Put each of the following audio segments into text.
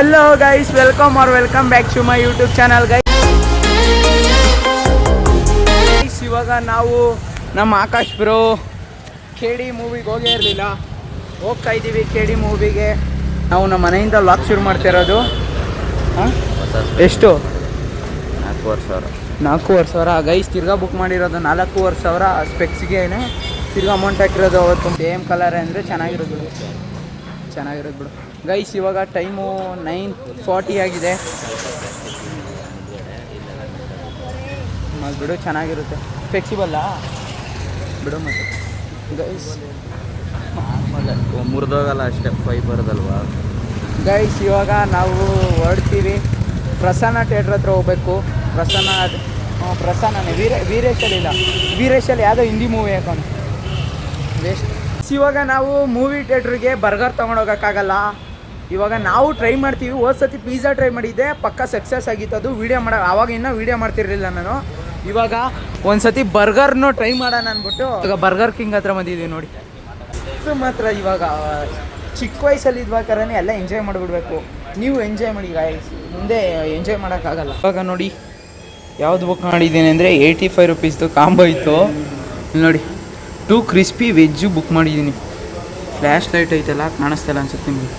Hello guys, welcome back to my YouTube channel guys. ಇವಾಗ ನಾವು ನಮ್ಮ ಆಕಾಶ್ ಬ್ರೋ ಕೆಡಿ ಮೂವಿಗೆ ಹೋಗೇ ಇರಲಿಲ್ಲ, ಹೋಗ್ತಾ ಇದ್ದೀವಿ ಕೆಡಿ ಮೂವಿಗೆ. ನಾವು ನಮ್ಮ ಮನೆಯಿಂದ ವ್ಲಾಗ್ ಶುರು ಮಾಡ್ತಿರೋದು. ಎಷ್ಟು? 4,500 ಗೈಸ್. ತಿರ್ಗಾ ಬುಕ್ ಮಾಡಿರೋದು 4,500 ಸ್ಪೆಕ್ಸ್ಗೆ ತಿರ್ಗಾ ಅಮೌಂಟ್ ಹಾಕಿರೋದು. ಅವತ್ತು ಸೇಮ್ ಕಲರ್ ಅಂದರೆ ಚೆನ್ನಾಗಿರೋದು ಬಿಡು ಗೈಸ್. ಇವಾಗ ಟೈಮು 9:40 ಆಗಿದೆ. ಬಿಡು, ಚೆನ್ನಾಗಿರುತ್ತೆ, ಫ್ಲೆಕ್ಸಿಬಲ್ಲಾ ಬಿಡು. ಮತ್ತು ಗೈಸ್ ಮುರಿದೋಗಲ್ಲ ಅಷ್ಟೇ, ಫೈಬರ್ದಲ್ವಾ ಗೈಸ್. ಇವಾಗ ನಾವು ಹೊರಡ್ತೀವಿ. ಪ್ರಸನ್ನ ಥಿಯೇಟ್ರ್ ಹತ್ರ ಹೋಗ್ಬೇಕು. ಪ್ರಸನ್ನನೇ ವೀರೇಶಲ್ಲಿ ಯಾವುದೋ ಹಿಂದಿ ಮೂವಿ ಹಾಕೊಂಡು ವೇಸ್ಟ್. ಇವಾಗ ನಾವು ಮೂವಿ ಥಿಯೇಟ್ರಿಗೆ ಬರ್ಗರ್ ತೊಗೊಂಡೋಗೋಕ್ಕಾಗಲ್ಲ. ಇವಾಗ ನಾವು ಟ್ರೈ ಮಾಡ್ತೀವಿ. ಹೋದ ಸತಿ ಪಿಜ್ಜಾ ಟ್ರೈ ಮಾಡಿದ್ದೆ, ಪಕ್ಕ ಸಕ್ಸಸ್ ಆಗಿತ್ತು ಅದು. ಆವಾಗ ಇನ್ನೂ ವೀಡಿಯೋ ಮಾಡ್ತಿರಲಿಲ್ಲ ನಾನು. ಇವಾಗ ಒಂದು ಸತಿ ಬರ್ಗರ್ನು ಟ್ರೈ ಮಾಡೋಣ ಅಂದ್ಬಿಟ್ಟು ಇವಾಗ ಬರ್ಗರ್ ಕಿಂಗ್ ಹತ್ರ ಬಂದಿದ್ದೀವಿ ನೋಡಿ. ಮಾತ್ರ ಇವಾಗ ಚಿಕ್ಕ ವಯಸ್ಸಲ್ಲಿ ಇದ್ಬೇಕಾದ್ರೆ ಎಲ್ಲ ಎಂಜಾಯ್ ಮಾಡಿಬಿಡ್ಬೇಕು. ನೀವು ಎಂಜಾಯ್ ಮಾಡಿ ಗಾಯ್ಸ್, ಮುಂದೆ ಎಂಜಾಯ್ ಮಾಡೋಕ್ಕಾಗಲ್ಲ. ಇವಾಗ ನೋಡಿ ಯಾವ್ದು ಬುಕ್ ಮಾಡಿದ್ದೀನಿ ಅಂದರೆ 85 ರೂಪೀಸ್ದು ಕಾಂಬೋ ಇತ್ತು ನೋಡಿ. 2 ಕ್ರಿಸ್ಪಿ ವೆಜ್ಜು ಬುಕ್ ಮಾಡಿದ್ದೀನಿ. ಫ್ಲ್ಯಾಶ್ ಲೈಟ್ ಐತಲ್ಲ, ಕಾಣಿಸ್ತಾಯಿಲ್ಲ ಅನ್ಸುತ್ತೆ ನಿಮಗೆ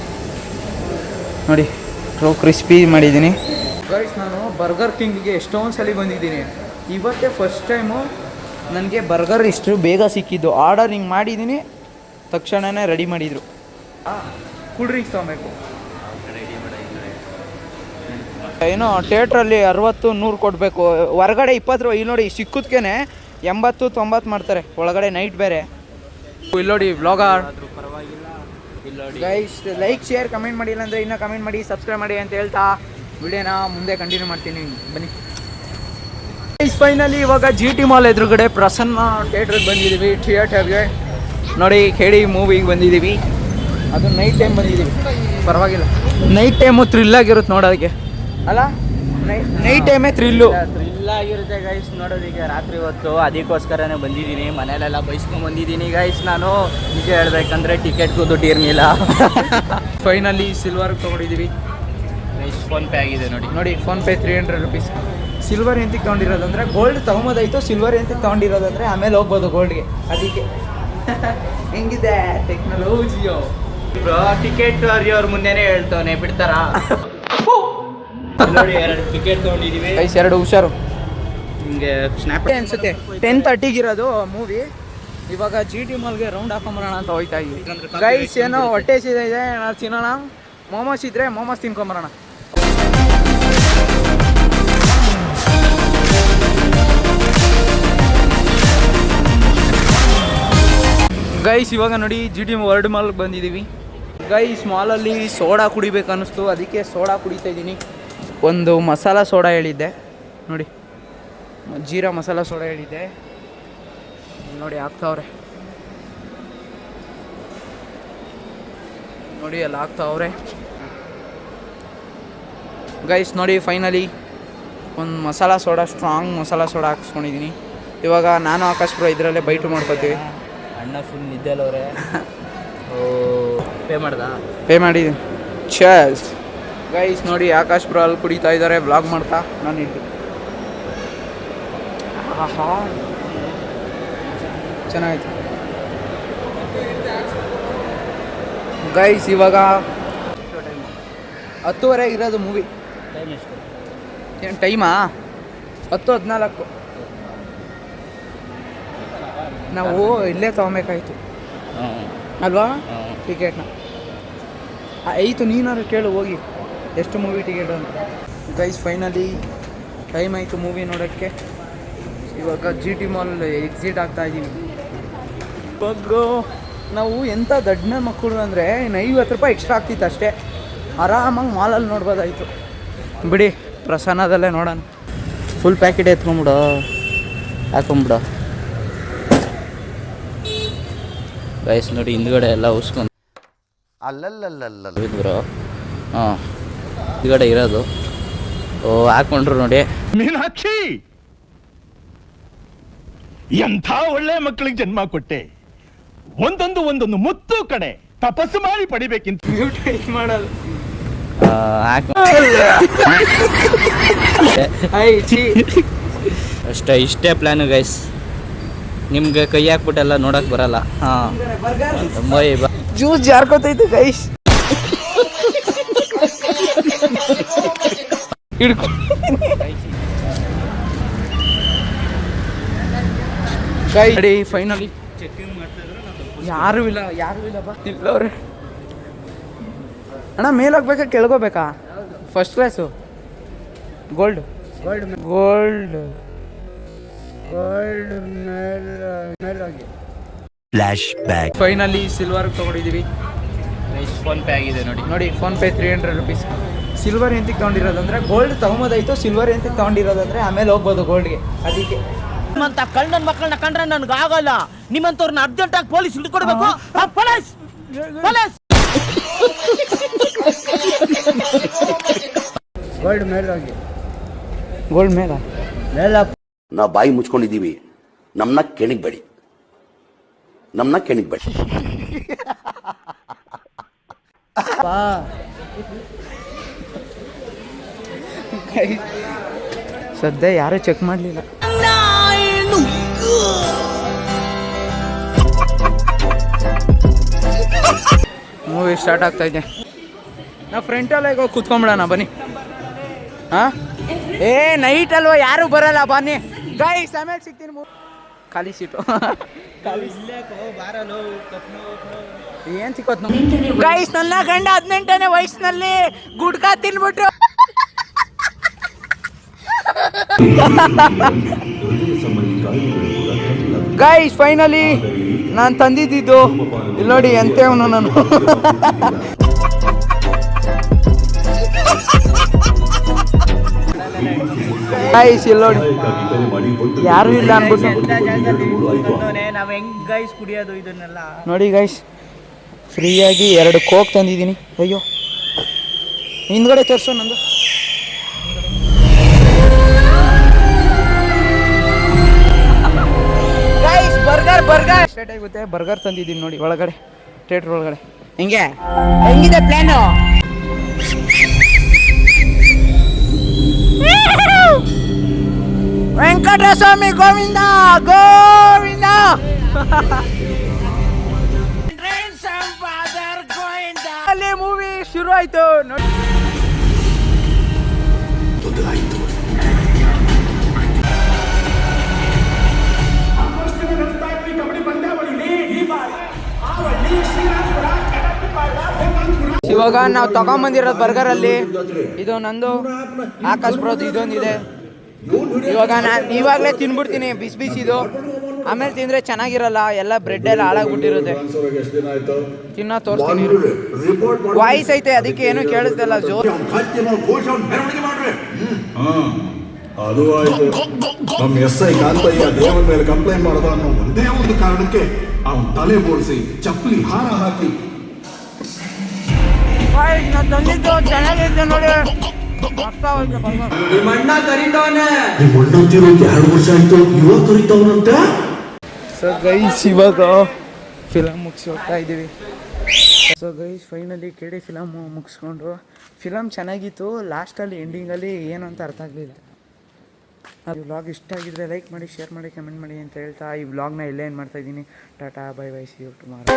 ನೋಡಿ. 2 ಕ್ರಿಸ್ಪಿ ಮಾಡಿದ್ದೀನಿ ಗೈಸ್. ನಾನು ಬರ್ಗರ್ ಕಿಂಗಿಗೆ ಎಷ್ಟೊಂದು ಸಲ ಬಂದಿದ್ದೀನಿ. ಇವತ್ತೇ ಫಸ್ಟ್ ಟೈಮು ನನಗೆ ಬರ್ಗರ್ ಇಷ್ಟು ಬೇಗ ಸಿಕ್ಕಿದ್ದು. ಆರ್ಡರ್ ಹಿಂಗೆ ಮಾಡಿದ್ದೀನಿ, ತಕ್ಷಣವೇ ರೆಡಿ ಮಾಡಿದರು. ಕೂಲ್ ಡ್ರಿಂಕ್ಸ್ ತೊಗೊಬೇಕು. ಏನೋ ಥಿಯೇಟ್ರಲ್ಲಿ 60-100 ಕೊಡಬೇಕು, ಹೊರಗಡೆ 20 ರೂಪಾಯಿ. ಇಲ್ಲಿ ನೋಡಿ, ಸಿಕ್ಕುದ್ಕೆ 80-90 ಮಾಡ್ತಾರೆ, ಒಳಗಡೆ ನೈಟ್ ಬೇರೆ. ಇಲ್ಲಿ ನೋಡಿ vlogger guys. Like share comment ಮಾಡಿಲ್ಲ ಅಂದರೆ ಇನ್ನೂ ಕಮೆಂಟ್ ಮಾಡಿ, ಸಬ್ಸ್ಕ್ರೈಬ್ ಮಾಡಿ ಅಂತ ಹೇಳ್ತಾ ವಿಡಿಯೋನ ಮುಂದೆ ಕಂಟಿನ್ಯೂ ಮಾಡ್ತೀನಿ. ಬನ್ನಿ ಗೈಸ್. ಫೈನಲಿ ಇವಾಗ GT ಮಾಲ್ ಎದುರುಗಡೆ ಪ್ರಸನ್ನ ಥಿಯೇಟ್ರಿಗೆ ಬಂದಿದ್ದೀವಿ. ಥಿಯೇಟರ್ಗೆ ನೋಡಿ, ಕೆಡಿ ಮೂವಿಗೆ ಬಂದಿದ್ದೀವಿ. ಅದು ನೈಟ್ ಟೈಮ್ ಬಂದಿದ್ದೀವಿ, ಪರವಾಗಿಲ್ಲ. ನೈಟ್ ಟೈಮು ಥ್ರಿಲ್ಲಾಗಿರುತ್ತೆ ನೋಡೋದಕ್ಕೆ ಅಲ್ಲ. ನೈಟ್ ಟೈಮೇ ಥ್ರಿಲ್ಲಾಗಿರುತ್ತೆ ಗೈಸ್ ನೋಡೋದಕ್ಕೆ. ರಾತ್ರಿ ಹೊತ್ತು ಅದಕ್ಕೋಸ್ಕರನೇ ಬಂದಿದ್ದೀನಿ. ಮನೇಲೆಲ್ಲ ಬೈಸ್ಕೊಂಡು ಬಂದಿದ್ದೀನಿ ಗೈಸ್. ನಾನು ನಿಜ ಹೇಳ್ಬೇಕಂದ್ರೆ ಟಿಕೆಟ್ಗೂ ದುಡ್ಡು ಇರಲಿಲ್ಲ. ಫೈನಲಿ ಸಿಲ್ವರ್ಗೆ ತೊಗೊಂಡಿದ್ದೀವಿ. ಫೋನ್ಪೇ ಆಗಿದೆ ನೋಡಿ ಫೋನ್ಪೇ 300 ರೂಪೀಸ್. ಸಿಲ್ವರ್ ಎಂತಕ್ಕೆ ತೊಗೊಂಡಿರೋದಂದರೆ ಗೋಲ್ಡ್ ತೊಗೊಂಬೋದಾಯಿತು, ಸಿಲ್ವರ್ ಎಂತಕ್ಕೆ ತೊಗೊಂಡಿರೋದಂದರೆ ಆಮೇಲೆ ಹೋಗ್ಬೋದು ಗೋಲ್ಡ್ಗೆ. ಅದಕ್ಕೆ ಹೆಂಗಿದೆ ಟೆಕ್ನಾಲಜಿಯೋ ಬ್ರೋ. ಟಿಕೆಟ್ ಅವ್ರ ಮುಂದೆನೇ ಹೇಳ್ತವನೆ, ಬಿಡ್ತಾರಾ? ನೋಡಿ 2 ಟಿಕೆಟ್ ತೊಗೊಂಡಿದ್ದೀವಿ ಗೈಸ್. 2 ಹುಷಾರು. ನಿಮಗೆ ಸ್ನ್ಯಾಪ್ ಅನ್ಸುತ್ತೆ 10:30 ಇರೋದು ಮೂವಿ. ಇವಾಗ GT ಮಾಲ್ಗೆ ರೌಂಡ್ ಹಾಕೊಂಬರೋಣ ಅಂತ ಹೋಗ್ತಾ ಇದ್ದೀವಿ ಗೈಸ್. ಏನೋ ಹೊಟ್ಟೆ ಇದೆ, ಏನಾದ್ರು ತಿನ್ನೋಣ. ಮೋಮೋಸ್ ಇದ್ರೆ ಮೋಮೋಸ್ ತಿನ್ಕೊಂಬರೋಣ ಗೈಸ್. ಇವಾಗ ನೋಡಿ GT ವರ್ಲ್ಡ್ ಮಾಲ್ಗೆ ಬಂದಿದ್ದೀವಿ ಗೈಸ್. ಮಾಲಲ್ಲಿ ಸೋಡಾ ಕುಡಿಬೇಕು ಅನ್ನಿಸ್ತು, ಅದಕ್ಕೆ ಸೋಡಾ ಕುಡಿತಾ ಇದ್ದೀನಿ. ಒಂದು ಮಸಾಲ ಸೋಡಾ ಹೇಳಿದ್ದೆ ನೋಡಿ, ಜೀರಾ ಮಸಾಲ ಸೋಡಾ ಹೇಳಿದ್ದೆ ನೋಡಿ. ಹಾಕ್ತಾವ್ರೆ ನೋಡಿ, ಎಲ್ಲ ಹಾಕ್ತಾವ್ರೆ ಗೈಸ್. ನೋಡಿ ಫೈನಲಿ ಒಂದು masala soda, strong masala soda ಹಾಕ್ಸ್ಕೊಂಡಿದ್ದೀನಿ. ಇವಾಗ ನಾನು ಆಕಾಶ್ ಬ್ರೋ ಇದರಲ್ಲೇ ಬೈಟು ಮಾಡ್ಕೊತೀವಿ. ಅಣ್ಣ ಫುಲ್ ನಿದ್ದೆಲ್ಲವ್ರೆ. ಪೇ ಮಾಡಿದ್ದೀನಿ. ಚಾಸ್ ಗೈಸ್. ನೋಡಿ ಆಕಾಶ್ ಬ್ರೋ ಅಲ್ಲಿ ಕುಡಿತಾ ಇದ್ದಾರೆ, ವ್ಲಾಗ್ ಮಾಡ್ತಾ. ನಾನು ಇಲ್ಲಿ ಚೆನ್ನಾಗಿತ್ತು ಗೈಸ್. ಇವಾಗ 10:30 ಇರೋದು ಮೂವಿ. ಏನು ಟೈಮಾ? 10:14. ನಾವು ಇಲ್ಲೇ ತೊಗೊಬೇಕಾಯ್ತು ಅಲ್ವಾ ಟಿಕೆಟ್ನ. ಆಯಿತು, ನೀನಾದ್ರು ಕೇಳು ಹೋಗಿ ಎಷ್ಟು ಮೂವಿ ಟಿಕೆಟ್ ಅಂತ. ಗೈಸ್ ಫೈನಲಿ ಟೈಮ್ ಆಯಿತು ಮೂವಿ ನೋಡೋಕ್ಕೆ. ಇವಾಗ GT ಮಾಲ್ ಎಕ್ಸಿಟ್ ಆಗ್ತಾ ಇದ್ದೀವಿ. ಇವಾಗ ನಾವು ಎಂಥ ದಡ್ಡ ಮಕ್ಕಳು ಅಂದರೆ 50 ರೂಪಾಯಿ ಎಕ್ಸ್ಟ್ರಾ ಆಗ್ತಿತ್ತು ಅಷ್ಟೇ, ಆರಾಮಾಗಿ ಮಾಲಲ್ಲಿ ನೋಡ್ಬೋದಾಯಿತು. ಬಿಡಿ, ಪ್ರಸನ್ನದಲ್ಲೇ ನೋಡೋಣ. ಫುಲ್ ಪ್ಯಾಕೆಟ್ ಎತ್ಕೊಂಬಿಡು, ಹಾಕೊಂಬಿಡು ಗೈಸ್. ನೋಡಿ ಹಿಂದ್ಗಡೆ ಎಲ್ಲ ಉಸ್ಕೊಂಡು ಅಲ್ಲಲ್ಲಲ್ಲ ಬ್ರೋ. ಹಾಂ, ಹಿಂದ್ಗಡೆ ಇರೋದು. ಹಾಕೊಂಡ್ರು ನೋಡಿ. ಮೀನಾಕ್ಷಿ, ಎಂಥ ಒಳ್ಳೆ ಮಕ್ಕಳಿಗೆ ಜನ್ಮ ಕೊಟ್ಟೆ. ಒಂದೊಂದು ಮುತ್ತು ಕಡೆ ತಪಸ್ಸು ಮಾಡಿ ಪಡಿಬೇಕಿಂತ. ಮಾಡೋದು ಅಷ್ಟೇ, ಇಷ್ಟೇ ಪ್ಲ್ಯಾನು ಗೈಸ್. ನಿಮ್ಗೆ ಕೈ ಹಾಕ್ಬಿಟ್ಟೆಲ್ಲ ನೋಡಕ್ ಬರಲ್ಲ. ಹಾಂ, ಜ್ಯೂಸ್ ಜಾರ್ಕೋತೈತೆ ಗೈಸ್. ಹಿಡ್ಕೊ ಗೈ ಫೈನಲಿ ಯಾರು ಇಲ್ಲ ಬಾ ಇಲ್ಲವ್ರೆ. ಅಣ್ಣ ಮೇಲೆ ಹೋಗ್ಬೇಕಾ ಕೆಳಗೋಗ್ಬೇಕಾ? First class gold flashback. Finally silver ತಗೊಂಡಿದ್ದೀವಿ. ಫೋನ್ ಪೇ ಆಗಿದೆ ನೋಡಿ ಫೋನ್ ಪೇ 300 rupees. ಸಿಲ್ವರ್ ಎಂತಕ್ಕೆ ತಗೊಂಡಿರೋದಂದ್ರೆ ಗೋಲ್ಡ್ ತಗೊಂಬೋದಾಯ್ತು, ಸಿಲ್ವರ್ ಎಂತಕ್ಕೆ ತಗೊಂಡಿರೋದಂದ್ರೆ ಆಮೇಲೆ ಹೋಗ್ಬೋದು ಗೋಲ್ಡ್ಗೆ. ಅದಕ್ಕೆ ನಿಮ್ಮಂತ ಕಳ್ಳನ ಮಕ್ಕಳನ್ನ ಕಂಡ್ರೆ ನನ್ಗೆ ಆಗಲ್ಲ. ನಿಮ್ಮಂತವ್ರನ್ನ ಅರ್ಜೆಂಟ್ ಆಗಿ ಪೊಲೀಸ್ ಹಿಡ್ಕೊಡ್ಬೇಕು. ಪೊಲೀಸ್ ಗೋಲ್ಡ್ ಮೇಲೆ ನಾವು ಬಾಯಿ ಮುಚ್ಕೊಂಡಿದ್ದೀವಿ, ನಮ್ಮನ್ನ ಕೆಣಿಗ್ಬೇಡಿ. ಸದ್ಯ ಯಾರು ಚೆಕ್ ಮಾಡಲಿಲ್ಲ. ಮೂವಿ ಸ್ಟಾರ್ಟ್ ಆಗ್ತಾ ಇದೆ. ನಾವು ಫ್ರಂಟಲ್ಲೇ ಹೋಗಿ ಕೂತ್ಕೊಂಬಿಡೋಣ ಬನ್ನಿ. ಹಾಂ ನೈಟ್ ಅಲ್ವಾ, ಯಾರು ಬರಲ್ಲ ಬನ್ನಿ ಗೈಸ್. ಆಮೇಲೆ ಸಿಗ್ತೀನಿ. ಖಾಲಿ ಸೀಟು ಏನ್ ಸಿಕ್ಕೋತ್ ಗೈಸ್. ನನ್ನ ಗಂಡ 18ನೇ ವಯಸ್ಸಿನಲ್ಲಿ ಗುಡ್ಕಾ ತಿನ್ಬಿಟ್ರು. ಗೈಸ್ ಫೈನಲಿ ನಾನು ತಂದಿದ್ದು ಇಲ್ಲಿ ನೋಡಿ ಎಂತವನು ನಾನು. ಗೈಸ್ ಇಲ್ಲಿ ನೋಡಿ ಯಾರು ಇಲ್ಲ ಅನ್ಬಿಟ್ಟು ನಾವ್ ಹೆಂಗ್ ಗೈಸ್ ಕುಡಿಯೋದು ಇದನ್ನೆಲ್ಲ ನೋಡಿ ಗೈಸ್. ಫ್ರೀಯಾಗಿ 2 ಕೋಕ್ ತಂದಿದ್ದೀನಿ. ಅಯ್ಯೋ ಹಿಂದ್ಗಡೆ ತೋರಿಸು ನಂದು. ಗೈಸ್ ಬರ್ಗರ್ ಸ್ಟಾರ್ಟ್ ಆಗುತ್ತೆ. ಬರ್ಗರ್ ತಂದಿದ್ದೀನಿ ನೋಡಿ ಒಳಗಡೆ, ಥಿಯೇಟರ್ ಒಳಗಡೆ. ಹೆಂಗಿದೆ ಪ್ಲಾನು? ವೆಂಕಟಸ್ವಾಮಿ ಗೋವಿಂದ ಗೋವಿಂದ. ಅಲ್ಲಿ ಮೂವಿ ಶುರು ಆಯ್ತು ನೋಡಿ. ಇವಾಗ ನಾವು ತಗೊಂಬಂದಿರೋದು ಬರ್ಗರಲ್ಲಿ ಇದು ನಂದು, ಆಕಾಶ್ ಬ್ರೋದು ಇದೊಂದಿದೆ. ಇವಾಗ ನಾನು ಇವಾಗಲೇ ತಿನ್ಬಿಡ್ತೀನಿ ಬಿಸಿ ಬಿಸಿದು. ಆಮೇಲೆ ತಿಂದರೆ ಚೆನ್ನಾಗಿರಲ್ಲ, ಎಲ್ಲ ಬ್ರೆಡ್ ಎಲ್ಲ ಹಾಳಾಗ್ಬಿಟ್ಟಿರುತ್ತೆ. ತಿನ್ನೋ ತೋರಿಸ್ತೀನಿ. ವಾಯ್ಸ್ ಐತೆ ಅದಕ್ಕೆ ಏನು ಕೇಳಿಸ್ದಲ್ಲ ಜೋರು. ಅದು ಆಯ್ತು. ನಮ್ಮ SI ಕಾಂತಯ್ಯ ದೇವರ ಮೇಲೆ ಕಂಪ್ಲೇಂಟ್ ಮಾಡೋದು ಅನ್ನೋ ಒಂದೇ ಒಂದು ಕಾರಣಕ್ಕೆ ಅವನ ತಲೆ ಬೋಳಿಸಿ ಚಪ್ಪಲಿ ಹಾರ ಹಾಕಿ ನಾನು ತಂದಿದ್ದು ಚೆನ್ನಾಗೈತೆ ನೋಡಿ. ನಿಮ್ಮ ಅಣ್ಣ ಕರೀತಾವನೆ. ನಿಮ್ಮ ಅಣ್ಣ ತಿರೋಕೆ 2 ವರ್ಷ ಆಯ್ತು, ಇವಾಗ ಕರೀತಾವನಂತೆ. ಸೊ ಗೈಸ್ ಇವಾಗ ಫಿಲಮ್ ಮುಗಿಸಿ ಹೋಗ್ತಾ ಇದ್ದೀವಿ. So guys finally KD film ಮುಗಿಸ್ಕೊಂಡು ಫಿಲಮ್ ಚೆನ್ನಾಗಿತ್ತು. ಲಾಸ್ಟಲ್ಲಿ ಎಂಡಿಂಗಲ್ಲಿ ಏನು ಅಂತ ಅರ್ಥ ಆಗಲಿಲ್ಲ. ಈ ವ್ಲಾಗ್ ಇಷ್ಟ ಆಗಿದ್ರೆ ಲೈಕ್ ಮಾಡಿ, ಶೇರ್ ಮಾಡಿ, ಕಮೆಂಟ್ ಮಾಡಿ ಅಂತ ಹೇಳ್ತಾ ಈ ವ್ಲಾಗ್ನ ಇಲ್ಲೇ ಏನು ಮಾಡ್ತಾಯಿದ್ದೀನಿ. ಟಾಟಾ bye bye, see you tomorrow.